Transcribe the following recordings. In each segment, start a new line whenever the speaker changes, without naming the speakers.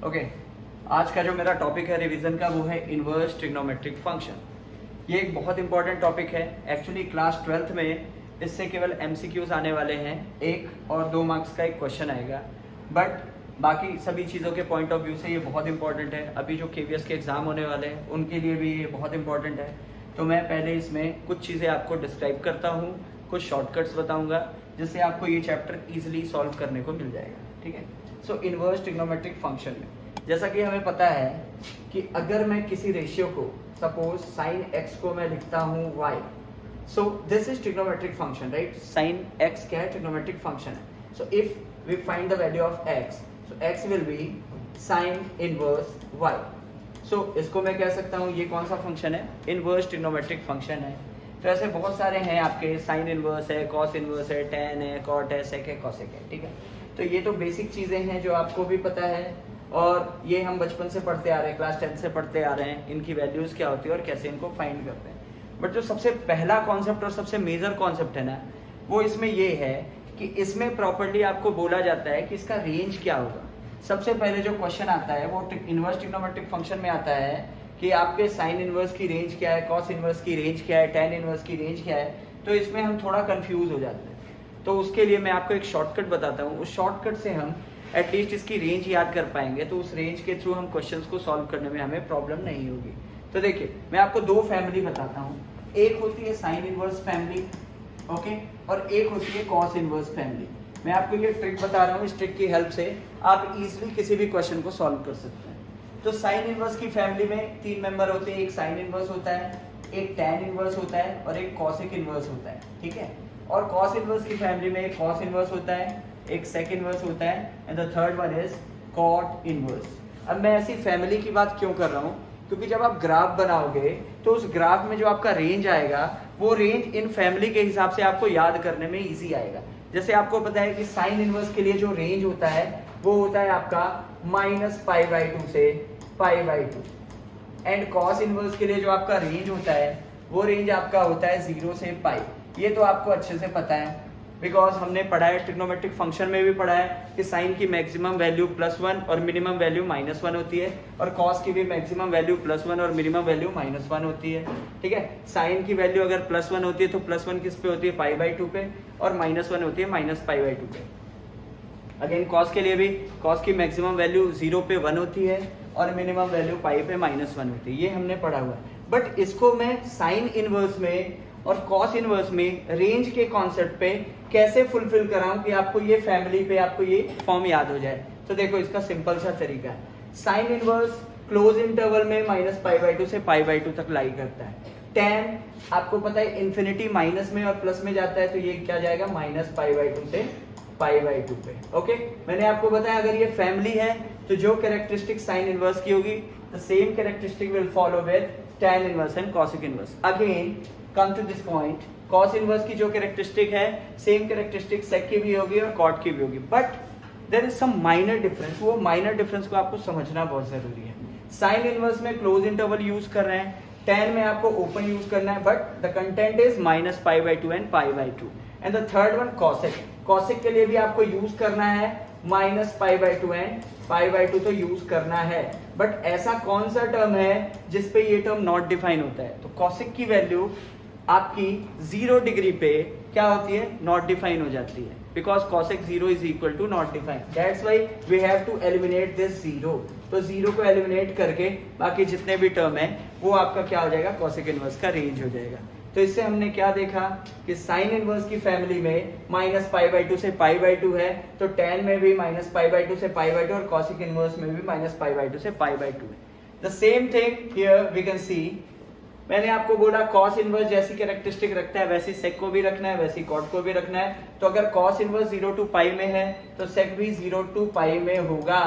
Okay, आज का जो मेरा टॉपिक है रिवीजन का वो है इनवर्स ट्रिग्नोमेट्रिक फंक्शन। ये एक बहुत इंपॉर्टेंट टॉपिक है। एक्चुअली क्लास 12th में इससे केवल एमसीक्यूज आने वाले हैं, 1 और 2 मार्क्स का एक क्वेश्चन आएगा, बट बाकी सभी चीज़ों के पॉइंट ऑफ व्यू से ये बहुत इंपॉर्टेंट है। अभी जो केवीएस के एग्ज़ाम होने वाले हैं उनके लिए भी ये बहुत इंपॉर्टेंट है। तो मैं पहले इसमें कुछ चीज़ें आपको डिस्क्राइब करता हूँ, कुछ शॉर्टकट्स बताऊँगा जिससे आपको ये चैप्टर ईजिली सॉल्व करने को मिल जाएगा। ठीक है, सो इनवर्स ट्रिग्नोमेट्रिक फंक्शन में जैसा कि हमें पता है कि अगर मैं किसी रेशियो को सपोज साइन x को मैं लिखता हूँ y, so this is trigonometric function, right. Sine x क्या है? ट्रिग्नोमेट्रिक फंक्शन है। So if we find the value of x, so x will be sine inverse y। सो इसको मैं कह सकता हूँ ये कौन सा फंक्शन है? इनवर्स ट्रिग्नोमेट्रिक फंक्शन है। तो ऐसे बहुत सारे हैं आपके, साइन इनवर्स है, कॉस इनवर्स है, टेन है, कॉट है, सेक है, कॉसेक है। ठीक है, तो ये तो बेसिक चीज़ें हैं जो आपको भी पता है और ये हम बचपन से पढ़ते आ रहे हैं, क्लास 10 से पढ़ते आ रहे हैं इनकी वैल्यूज़ क्या होती है और कैसे इनको फाइंड करते हैं। बट जो सबसे पहला कॉन्सेप्ट और सबसे मेजर कॉन्सेप्ट है ना, वो इसमें ये है कि इसमें प्रॉपर्ली आपको बोला जाता है कि इसका रेंज क्या होगा। सबसे पहले जो क्वेश्चन आता है वो इनवर्स ट्रिग्नोमेट्रिक फंक्शन में आता है कि आपके साइन इनवर्स की रेंज क्या है, कॉस इनवर्स की रेंज क्या है, टेन इनवर्स की रेंज क्या है। तो इसमें हम थोड़ा कंफ्यूज हो जाते हैं। तो उसके लिए मैं आपको एक शॉर्टकट बताता हूँ, उस शॉर्टकट से हम एटलीस्ट इसकी रेंज याद कर पाएंगे, तो उस रेंज के थ्रू हम क्वेश्चंस को सॉल्व करने में हमें प्रॉब्लम नहीं होगी। तो देखिए, मैं आपको 2 फैमिली बताता हूँ। एक होती है साइन इनवर्स फैमिली, ओके, और एक होती है कॉस इनवर्स फैमिली। मैं आपको ये ट्रिक बता रहा हूँ, इस ट्रिक की हेल्प से आप इजीली किसी भी क्वेश्चन को सॉल्व कर सकते हैं। तो साइन इनवर्स की फैमिली में 3 मेंबर होते हैं। एक साइन इनवर्स होता है, एक टैन इनवर्स होता है और एक कॉसिक इनवर्स होता है। ठीक है, और कॉस इनवर्स की फैमिली में एक कॉस इनवर्स होता है, एक सेक इनवर्स होता है and the third one is cot inverse. अब मैं ऐसी फैमिली की बात क्यों कर रहा हूँ? क्योंकि जब आप ग्राफ बनाओगे तो उस ग्राफ में जो आपका रेंज आएगा वो रेंज इन फैमिली के हिसाब से आपको याद करने में इजी आएगा। जैसे आपको पता है कि साइन इनवर्स के लिए जो रेंज होता है वो होता है आपका -π/2 से π/2 एंड कॉस इनवर्स के लिए जो आपका रेंज होता है वो रेंज आपका होता है 0 से π। ये तो आपको अच्छे से पता है बिकॉज हमने पढ़ा है, ट्रिग्नोमेट्रिक फंक्शन में भी पढ़ा है कि साइन की मैक्सिमम वैल्यू +1 और मिनिमम वैल्यू -1 होती है और कॉस की भी मैक्सिमम वैल्यू +1 और मिनिमम वैल्यू -1 होती है। ठीक है, साइन की वैल्यू अगर +1 होती है तो +1 किस पे होती है? π/2 पे, और -1 होती है -π/2 पे। अगेन कॉस के लिए भी कॉस की मैक्सिमम वैल्यू 0 पे 1 होती है और मिनिमम वैल्यू पाई पे -1 होती है। ये हमने पढ़ा हुआ है। बट इसको मैं साइन इनवर्स में और कॉस इनवर्स में रेंज के कॉन्सेप्ट पे कैसे फुलफिल कराऊं कि आपको ये फैमिली पे आपको ये फॉर्म याद हो जाए। तो देखो, इसका सिंपल सा तरीका है। साइन इनवर्स क्लोज इंटरवल में -π/2 से π/2 तक लाई करता है। टेन आपको पता है इन्फिनिटी माइनस में और प्लस में जाता है, तो ये क्या जाएगा? -π/2 से π/2 पे। ओके, मैंने आपको बताया अगर ये फैमिली है तो जो कैरेक्टरिस्टिक साइन इनवर्स की होगी the same characteristic will follow with tan inverse and cosec inverse. Again come to this point, cos inverse की जो कैरेक्टरिस्टिक है सेम कैरेक्टरिस्टिक सेक की भी होगी और कॉट की भी होगी, but there is some minor difference. वो माइनर डिफरेंस को आपको समझना बहुत जरूरी है। साइन इनवर्स में क्लोज इंटरवल यूज कर रहे हैं, tan में आपको ओपन यूज करना है, but the content is -π/2 and π/2 and the third one cosec. Cosec के लिए भी आपको यूज करना है -π/2 एंड π/2 तो यूज करना है। बट ऐसा कौन सा टर्म है जिसपे ये टर्म नॉट डिफाइन होता है? तो कॉसेक की वैल्यू आपकी 0 डिग्री पे क्या होती है? नॉट डिफाइन हो जाती है, because cosec 0 is equal to not define. That's why we have to eliminate this 0। तो 0 को एलिमिनेट करके बाकी जितने भी टर्म है वो आपका क्या हो जाएगा? cosec इनवर्स का रेंज हो जाएगा। तो इससे हमने क्या देखा कि साइन इनवर्स की फैमिली में -π/2 से π/2 है, तो tan में भी -π/2 से π/2 और cosec इनवर्स में भी -π/2 से π/2 है। The same thing here we can see. मैंने आपको बोला कॉस इनवर्स जैसी कैरेक्टरिस्टिक रखता है वैसी सेक को भी रखना है, वैसी कॉट को भी रखना है। तो अगर कॉस इनवर्स 0 to π में है तो सेक भी 0 to π में होगा।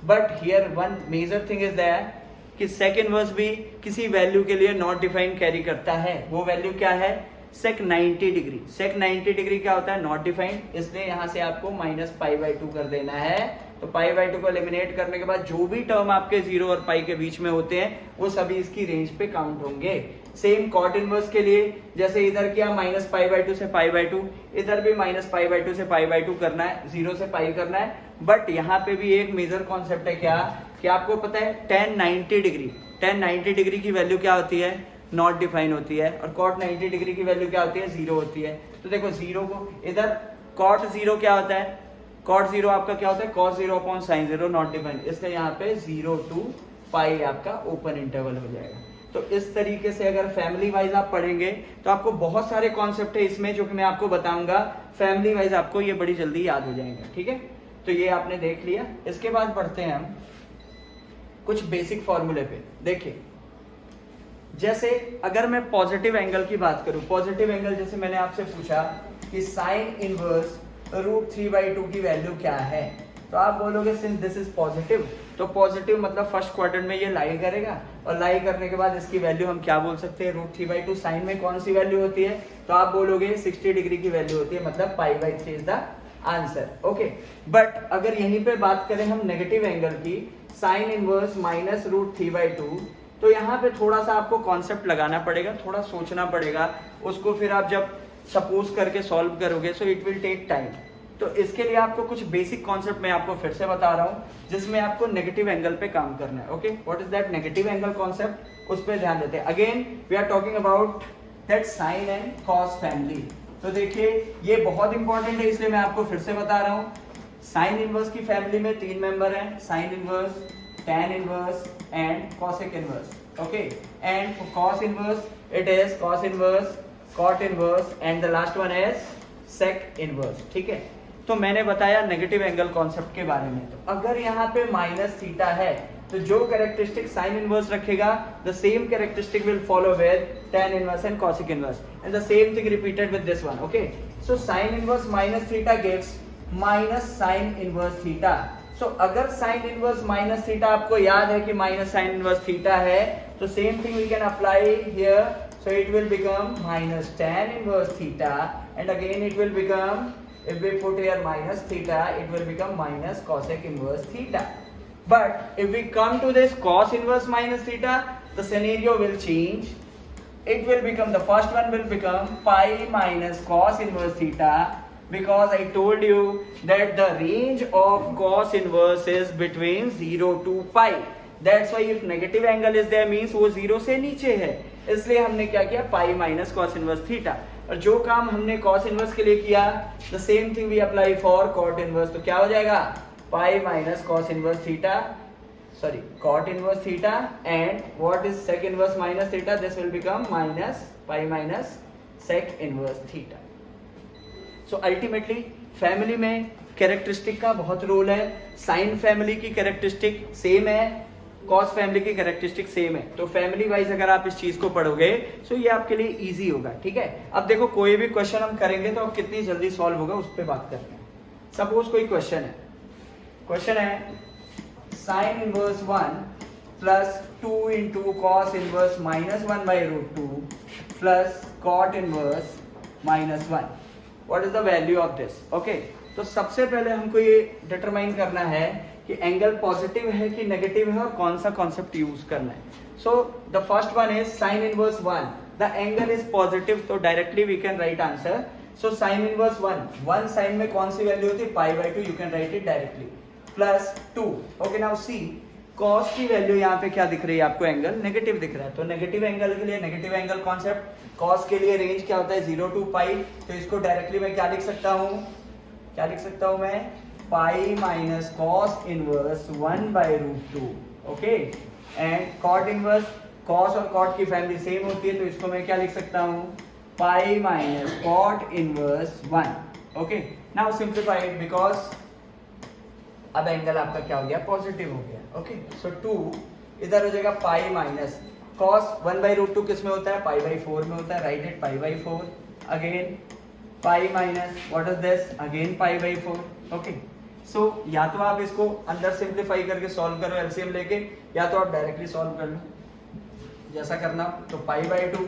But here one major thing is that कि सेक इनवर्स भी किसी वैल्यू के लिए नॉट डिफाइन कैरी करता है। वो वैल्यू क्या है? सेक 90 डिग्री। सेक 90 डिग्री क्या होता है? Not defined. इसलिए यहाँ से आपको -π/2 कर देना है। तो π/2 को एलिमिनेट करने के बाद जो भी टर्म आपके 0 और π के बीच में होते हैं वो सभी इसकी रेंज पे काउंट होंगे। सेम कॉट इनवर्स के लिए जैसे इधर किया -π/2 से π/2, इधर भी -π/2 से π/2 करना है, 0 से पाई करना है। बट यहाँ पे भी एक मेजर कॉन्सेप्ट है क्या कि आपको पता है tan 90 डिग्री की वैल्यू क्या होती है, नॉट डिफाइन होती है, और cot 90 डिग्री की वैल्यू क्या होती है, 0 होती है। तो देखो 0 को इधर cot 0 क्या होता है, cot 0 आपका क्या होता है, cos 0 upon sin 0 not define, इसलिए यहाँ पे 0 to पाई आपका ओपन इंटरवल हो जाएगा। तो इस तरीके से अगर फैमिली वाइज आप पढ़ेंगे तो आपको बहुत सारे कॉन्सेप्ट है इसमें जो कि मैं आपको बताऊंगा, फैमिली वाइज आपको ये बड़ी जल्दी याद हो जाएंगे, ठीक है। तो ये आपने देख लिया। इसके बाद बढ़ते हैं हम कुछ बेसिक फॉर्मूले पे। देखिए जैसे अगर मैं पॉजिटिव एंगल की बात करूं, पॉजिटिव एंगल जैसे मैंने आपसे पूछा कि साइन इनवर्स √3/2 की वैल्यू क्या है, तो आप बोलोगे सिंस दिस इज पॉजिटिव, तो पॉजिटिव मतलब फर्स्ट क्वाड्रेंट में ये लाई करेगा, और लाई करने के बाद इसकी वैल्यू हम क्या बोल सकते हैं, √3/2। साइन में कौन सी वैल्यू होती है, तो आप बोलोगे 60 डिग्री की वैल्यू होती है, मतलब π/3 is the answer, okay. But अगर यहीं पे बात करें हम नेगेटिव एंगल की, साइन इनवर्स -√3/2, तो यहाँ पे थोड़ा सा आपको कॉन्सेप्ट लगाना पड़ेगा, थोड़ा सोचना पड़ेगा उसको, फिर आप जब सपोज करके सॉल्व करोगे so it will take time. तो इसके लिए आपको कुछ बेसिक कॉन्सेप्ट मैं आपको फिर से बता रहा हूँ जिसमें आपको नेगेटिव एंगल पे काम करना है, okay. What is that negative angle concept, उस पर ध्यान देते हैं। Again we are talking about that sine and cos family. तो देखिए ये बहुत इंपॉर्टेंट है, इसलिए मैं आपको फिर से बता रहा हूँ। साइन इनवर्स की फैमिली में 3 मेंबर हैं, sine inverse, tan inverse and cosec inverse, okay. And for cos inverse it is cos inverse, cot inverse and the last one is sec inverse, ठीक है। तो मैंने बताया नेगेटिव एंगल कॉन्सेप्ट के बारे में। तो अगर यहाँ पे -θ है तो जो कैरेक्टरिस्टिक साइन इनवर्स रखेगा the same characteristic will follow with tan inverse and cosec inverse, and the same thing repeated with this one, okay. So sine inverse -θ gives sin inverse θ। So अगर साइन इनवर्स -θ आपको याद है कि sin inverse θ है, तो same thing we can apply here, so it will become tan inverse θ, and again it will become, if we put here -θ, it will become cosec inverse θ. But if we come to this cos inverse -θ, the scenario will change. It will become, the first one will become pi minus cos inverse θ, because I told you that the range of cos inverse is between 0 to pi. That's why if negative angle is there means वो 0 से नीचे है, इसलिए हमने क्या किया, पाई minus cos inverse θ। और जो काम हमने cos इनवर्स के लिए किया, the same thing we apply for cot inverse. तो क्या हो जाएगा, pi minus cos inverse θ, sorry cot inverse θ, and what is sec inverse minus θ, this will become minus pi minus sec inverse θ। So ultimately family में characteristic का बहुत role है। Sine family की characteristic same है, कॉस फैमिली की characteristic same है। तो family wise अगर आप इस चीज को पढ़ोगे तो ये आपके लिए इजी होगा, ठीक है। अब देखो कोई भी क्वेश्चन हम करेंगे तो अब कितनी जल्दी सॉल्व होगा उस पर बात करते हैं। सपोज कोई क्वेश्चन है sine inverse 1 plus 2 into cos inverse -1/√2 plus cot inverse -1, what is the value of this, okay. तो सबसे पहले हमको ये डिटरमाइन करना है कि एंगल पॉजिटिव है कि नेगेटिव है और कौन सा कॉन्सेप्ट यूज करना है। So the first one is sine inverse 1, the angle is positive, तो directly we can write answer. So sine inverse 1 sine में कौन सी वैल्यू होती है, π/2, you can write it directly, plus 2, okay. Now see cos की value यहाँ पे क्या दिख रही है आपको, एंगल नेगेटिव दिख रहा है। तो नेगेटिव एंगल के लिए नेगेटिव एंगल कॉन्सेप्ट, कॉस के लिए रेंज क्या होता है 0 to पाई, तो इसको डायरेक्टली मैं क्या लिख सकता हूँ मैं, pi minus cos inverse 1/√2, okay. And cot inverse, cos और कॉट की फैमिली सेम होती है, तो इसको मैं क्या लिख सकता हूँ, pi minus cot inverse 1, okay. Now simplified, because अब एंगल आपका क्या हो गया, पॉजिटिव हो गया, ओके। सो 2 इधर हो जाएगा, पाई माइनस कॉस 1/√2 किस में होता है, π/4 में होता है, write it π/4, again pi minus what is this, again π/4, okay. So या तो आप इसको अंदर सिंप्लीफाई करके सॉल्व करो एलसीएम लेके, या तो आप डायरेक्टली सॉल्व कर लो, जैसा करना। तो π/2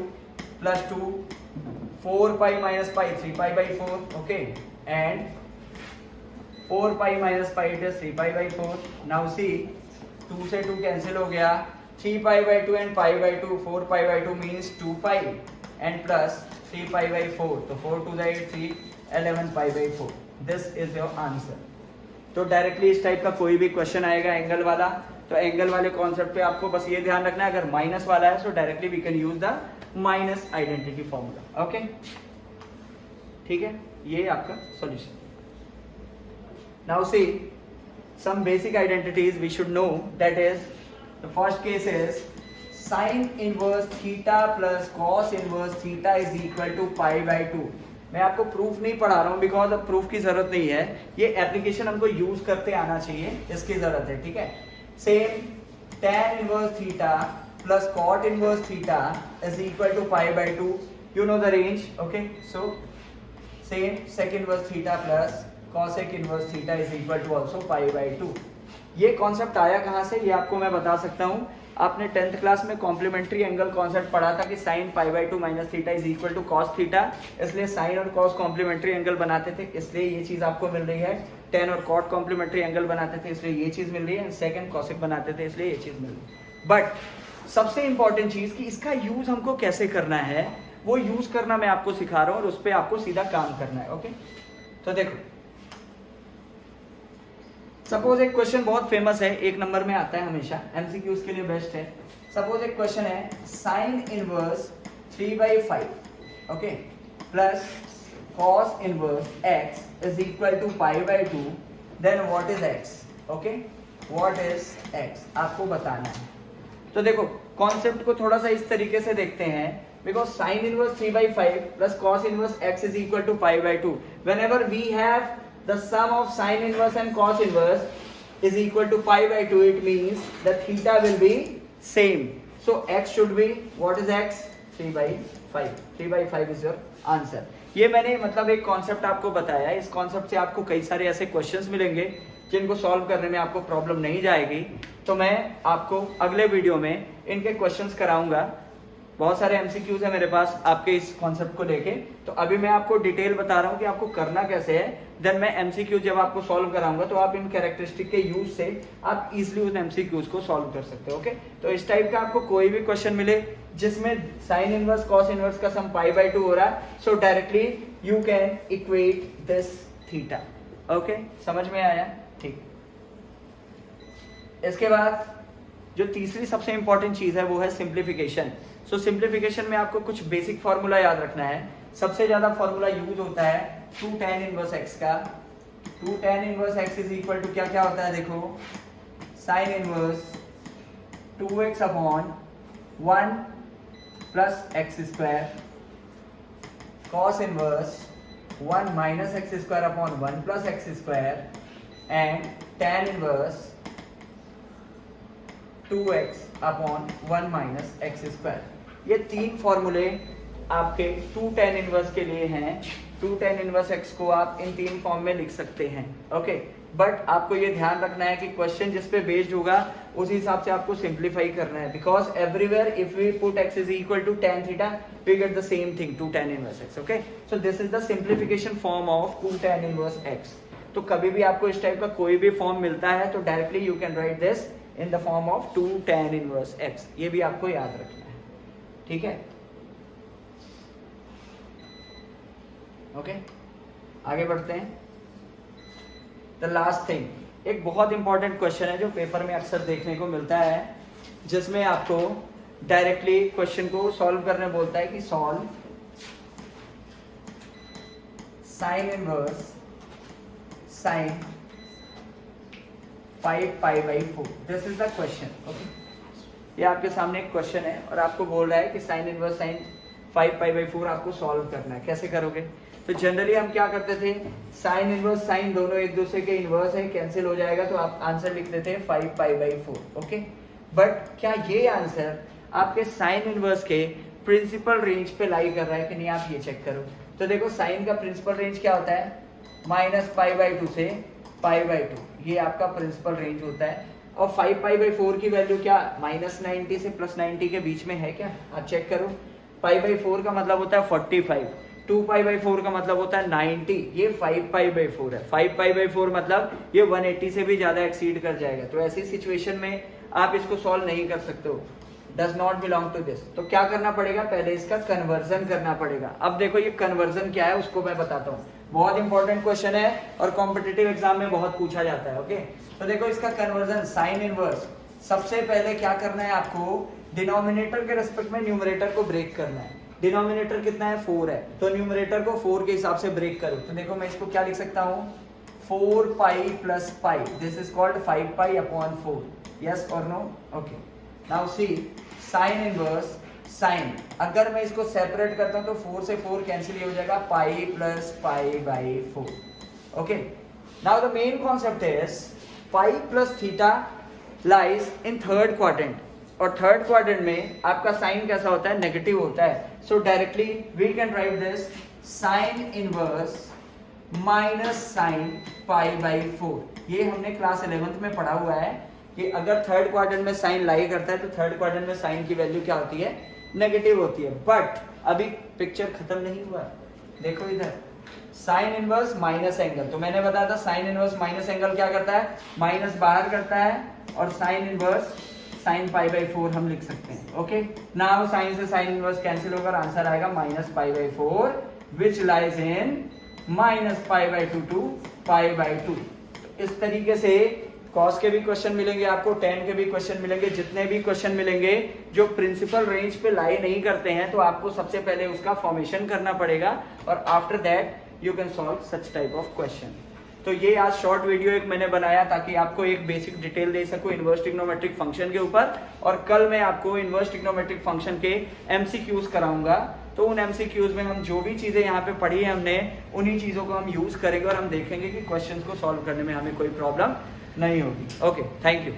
plus 2, 4π minus pi 3π/4, okay, and 4π minus pi it is 3π/4। Now see 2 से 2 कैंसिल हो गया, 3π/2 and π/2, 4π/2 means 2π and plus 3π/4, तो 4 to the 8, 3, 11π/4. This is your answer. तो डायरेक्टली इस टाइप का कोई भी क्वेश्चन आएगा एंगल वाला, तो एंगल वाले कॉन्सेप्ट पे आपको बस ये ध्यान रखना है, अगर माइनस वाला है तो directly we can use the minus identity formula. Okay, ठीक है, ये आपका solution. Now see some basic identities we should know, that is the first case is sin inverse theta plus cos inverse theta is equal to π/2. मैं आपको proof नहीं पढ़ा रहा हूँ बिकॉज अब प्रूफ की जरूरत नहीं है, ये एप्लीकेशन हमको यूज करते आना चाहिए, इसकी जरूरत है. ठीक है, same tan inverse theta plus cot inverse theta is equal to π/2. you know the range. okay, so same sec inverse theta plus cosec inverse theta is equal to also π/2. ये कॉन्सेप्ट आया कहाँ से, ये आपको मैं बता सकता हूँ. आपने 10th क्लास में कॉम्प्लीमेंट्री एंगल कॉन्सेप्ट पढ़ा था कि sin π/2 minus theta is equal to cos theta, इसलिए sin और cos कॉम्प्लीमेंट्री एंगल बनाते थे, इसलिए ये चीज आपको मिल रही है. tan और cot कॉम्प्लीमेंट्री एंगल बनाते थे, इसलिए ये चीज मिल रही है. सेकंड cosec बनाते थे, इसलिए ये चीज मिल रही है. बट सबसे इंपॉर्टेंट चीज कि इसका यूज हमको कैसे करना है, वो यूज करना मैं आपको सिखा रहा हूँ और उस पर आपको सीधा काम करना है. ओके, तो देखो, सपोज एक क्वेश्चन बहुत फेमस है, एक नंबर में आता है हमेशा, एमसीक्यूज के लिए बेस्ट है. सपोज एक क्वेश्चन है sine inverse 3/5 okay plus cos inverse x is equal to π/2, then what is x. Okay, what is x आपको बताना है. तो देखो कॉन्सेप्ट को थोड़ा सा इस तरीके से देखते हैं, because sine inverse 3/5 plus cos inverse x is equal to π/2. Whenever we have the sum of sin inverse and cos inverse is equal to π/2, it means the theta will be same. So x should be, what is x? 3/5. 3/5 is your answer. ये मैंने मतलब एक concept आपको बताया. इस concept से आपको कई सारे ऐसे क्वेश्चंस मिलेंगे जिनको सॉल्व करने में आपको प्रॉब्लम नहीं जाएगी. तो मैं आपको अगले वीडियो में इनके क्वेश्चंस कराऊंगा. बहुत सारे एमसीक्यूज है मेरे पास आपके इस कॉन्सेप्ट को लेके. तो अभी मैं आपको डिटेल बता रहा हूँ कि आपको करना कैसे है. देन मैं एमसीक्यू जब आपको सॉल्व कराऊंगा तो आप इन कैरेक्टरिस्टिक के यूज से आप इजिली उन एमसीक्यूज को सॉल्व कर सकते हो. ओके, तो इस टाइप का आपको कोई भी क्वेश्चन मिले जिसमें साइन इनवर्स कॉस इनवर्स का सम π/2 हो रहा है, so directly you can equate this theta. Okay, समझ में आया? ठीक. इसके बाद जो तीसरी सबसे इंपॉर्टेंट चीज है वो है सिंप्लीफिकेशन. सो सिंप्लीफिकेशन में आपको कुछ बेसिक फॉर्मूला याद रखना है. सबसे ज्यादा फॉर्मूला यूज होता है 2 tan इनवर्स x का. 2 tan inverse x is equal to क्या क्या होता है, देखो, sine inverse 2x upon 1 plus x square, cos inverse 1 minus x square upon 1 plus x square, and tan inverse 2x upon 1 minus x square. ये तीन फॉर्मूले आपके 2 tan इनवर्स के लिए हैं. 2 tan इनवर्स x को आप इन तीन फॉर्म में लिख सकते हैं. ओके, बट आपको ये ध्यान रखना है कि क्वेश्चन जिस पे बेस्ड होगा उस हिसाब से आपको सिंप्लीफाई करना है, because everywhere if we put x is equal to tan theta we get the same thing 2 tan inverse x. Okay, so this is the simplification form of 2 tan inverse x. तो कभी भी आपको इस type का कोई भी form मिलता है तो directly you can write this in the form of 2 tan inverse x. ये भी आपको याद रखना है. ठीक है, ओके, आगे बढ़ते हैं. द लास्ट थिंग, एक बहुत इंपॉर्टेंट क्वेश्चन है जो पेपर में अक्सर देखने को मिलता है, जिसमें आपको डायरेक्टली क्वेश्चन को सॉल्व करने बोलता है कि solve sine inverse sine 5π/4. This is the question. Okay, ये आपके सामने एक क्वेश्चन है और आपको बोल रहा है कि साइन इनवर्स साइन 5π/4 आपको सॉल्व करना है. कैसे करोगे? तो जनरली हम क्या करते थे, साइन इनवर्स साइन दोनों एक दूसरे के इनवर्स है, कैंसिल हो जाएगा तो आप आंसर लिख देते हैं 5π/4. ओके, बट क्या ये आंसर आपके साइन इनवर्स के प्रिंसिपल रेंज पे लाई कर रहा है कि नहीं, आप ये चेक करो. तो देखो साइन का प्रिंसिपल रेंज क्या होता है, -π/2 से π/2. ये आपका प्रिंसिपल रेंज होता है. और 5π/4 की वैल्यू क्या -90 से +90 के बीच में है क्या, आप चेक करो. π/4 का मतलब होता है 45. 2π/4 का मतलब होता है 90, ये 5π/4 है। 5π/4 मतलब ये 180 से भी ज्यादा एक्सीड कर जाएगा। तो ऐसी सिचुएशन में आप इसको सॉल्व नहीं कर सकते हो, does not belong to this. तो क्या करना पड़ेगा, पहले इसका कन्वर्जन करना पड़ेगा। अब देखो ये कन्वर्जन क्या है उसको मैं बताता हूँ, बहुत इंपॉर्टेंट क्वेश्चन है और कॉम्पिटिटिव एग्जाम में बहुत पूछा जाता है। ओके, तो देखो इसका कन्वर्जन साइन इनवर्स, सबसे पहले क्या करना है आपको, डिनोमिनेटर के रेस्पेक्ट में न्यूमरेटर को ब्रेक करना है। डिनोमिनेटर कितना है, 4 है, तो न्यूमरेटर को 4 के हिसाब से ब्रेक करो। तो देखो मैं इसको क्या लिख सकता हूँ, 4π + π, दिस इज कॉल्ड 5π/4। यस और no? Okay, now see sine inverse, sine अगर मैं इसको सेपरेट करता हूं तो 4 से 4 कैंसिल हो जाएगा, pi + π/4। Okay, now the main concept is pi + theta lies in third quadrant, और थर्ड क्वाड्रेंट में आपका साइन कैसा होता है, नेगेटिव होता है। So directly we can write this sine inverse minus sine π/4। ये हमने क्लास 11th में पढ़ा हुआ है कि अगर थर्ड क्वाड्रेंट में साइन लाई करता है तो थर्ड क्वाड्रेंट में साइन की वैल्यू क्या होती है, नेगेटिव होती है। बट अभी पिक्चर खत्म नहीं हुआ, देखो इधर साइन इनवर्स माइनस एंगल, तो मैंने बताया था साइन इनवर्स माइनस एंगल क्या करता है, माइनस बाहर करता है, और साइन इनवर्स साइन π/4 हम लिख सकते हैं। ओके, नाउ साइन से साइन इनवर्स कैंसिल होकर आंसर आएगा -π/4 विच लाइज इन -π/2 to π/2। इस तरीके से कॉस के भी क्वेश्चन मिलेंगे आपको, टेन के भी क्वेश्चन मिलेंगे, जितने भी क्वेश्चन मिलेंगे जो प्रिंसिपल रेंज पे लाई नहीं करते हैं तो आपको सबसे पहले उसका फॉर्मेशन करना पड़ेगा, और after that you can solve such type of question. तो ये आज शॉर्ट वीडियो एक मैंने बनाया ताकि आपको एक बेसिक डिटेल दे सकूं इनवर्स ट्रिग्नोमेट्रिक फंक्शन के ऊपर, और कल मैं आपको इनवर्स ट्रिग्नोमेट्रिक फंक्शन के एमसीक्यूज कराऊंगा। तो उन एमसीक्यूज में हम जो भी चीजें यहाँ पे पढ़ी है हमने, उन्हीं चीजों को हम यूज करेंगे और हम देखेंगे कि क्वेश्चंस को सॉल्व करने में हमें कोई प्रॉब्लम नहीं होगी। Okay, thank you.